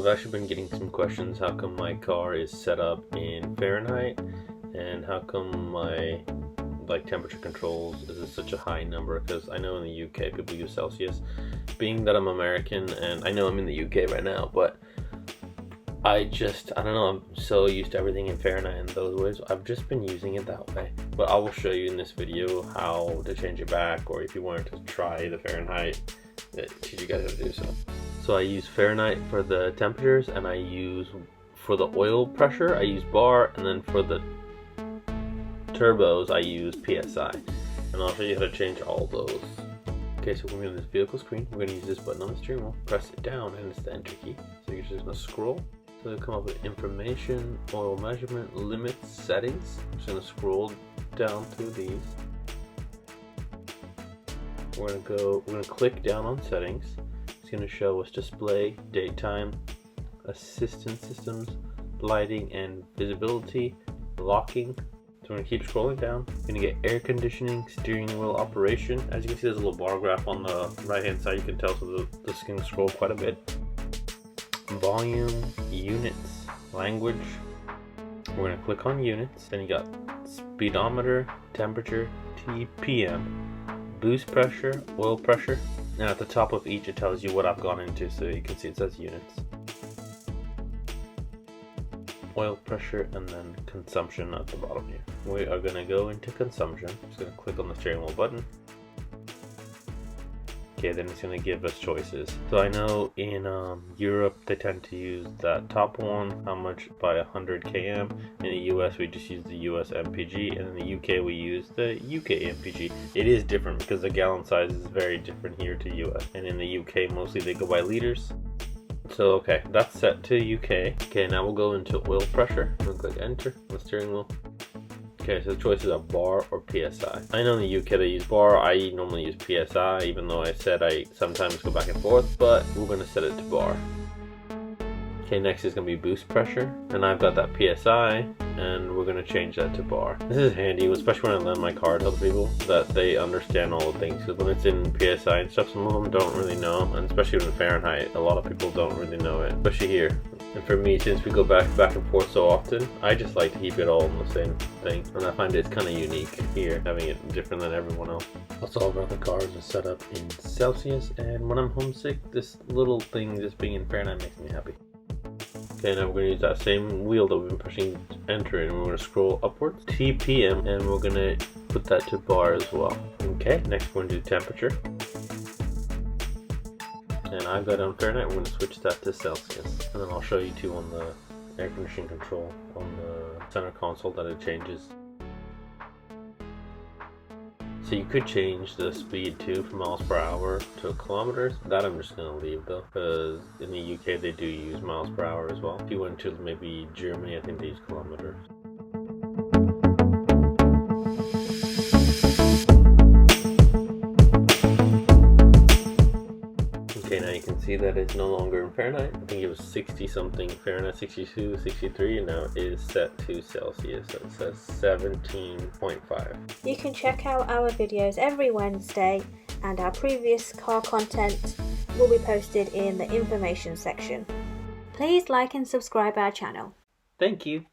I've actually been getting some questions. How come my car is set up in Fahrenheit, and how come my temperature controls is at such a high number? Because I know in the UK people use Celsius. Being that I'm American, and I know I'm in the UK right now, but I don't know, I'm so used to everything in Fahrenheit in those ways. I've just been using it that way. But I will show you in this video how to change it back, or if you wanted to try the Fahrenheit, teach you guys how to do so. So I use Fahrenheit for the temperatures, and I use, for the oil pressure, I use bar, and then for the turbos, I use PSI. And I'll show you how to change all those. Okay, so we're going to this vehicle screen. We're going to use this button on the steering wheel, press it down, and it's the enter key. So you're just going to scroll. So it'll come up with information, oil measurement, limits, settings. I'm just going to scroll down through these. We're going to click down on settings. It's going to show us display, date time, assistance systems, lighting and visibility, locking. So we're going to keep scrolling down. We're going to get air conditioning, steering wheel operation. As you can see, there's a little bar graph on the right hand side. You can tell, so this can scroll quite a bit. Volume, units, language. We're going to click on units. Then you got speedometer, temperature, TPM, boost pressure, oil pressure. And at the top of each, it tells you what I've gone into. So you can see it says units, oil pressure, and then consumption at the bottom here. We are going to go into consumption. I'm just going to click on the steering wheel button. Okay, then it's going to give us choices. So I know in Europe they tend to use that top one, how much by 100 km. In the US we just use the US MPG, and in the UK we use the UK MPG. It is different because the gallon size is very different here to US, and in the UK mostly they go by liters. So okay, that's set to UK. Okay, now we'll go into oil pressure. We'll click enter on the steering wheel. Okay, so the choices are bar or PSI. I know in the UK they use bar. I normally use PSI, even though I said I sometimes go back and forth, but we're going to set it to bar. Okay, next is going to be boost pressure, and I've got that PSI, and we're going to change that to bar. This is handy, especially when I lend my car to other people, that they understand all the things, because when it's in PSI and stuff, some of them don't really know, and especially in Fahrenheit, a lot of people don't really know it, especially here. And for me, since we go back and forth so often, I just like to keep it all in the same thing, and I find it's kind of unique here, having it different than everyone else. Also, all of our other cars are set up in Celsius, and when I'm homesick, this little thing just being in Fahrenheit makes me happy. Okay, now we're going to use that same wheel that we've been pushing enter, and we're going to scroll upwards, TPM, and we're going to put that to bar as well. Okay, next we're going to do temperature. And I've got it on Fahrenheit. We're going to switch that to Celsius. And then I'll show you too on the air conditioning control on the center console that it changes. So you could change the speed too from miles per hour to kilometers. That I'm just going to leave though, because in the UK they do use miles per hour as well. If you went to maybe Germany, I think they use kilometers. Okay, now you can see that it's no longer in Fahrenheit. I think it was 60 something Fahrenheit, 62, 63, and now it is set to Celsius. So it says 17.5. You can check out our videos every Wednesday, and our previous car content will be posted in the information section. Please like and subscribe our channel. Thank you.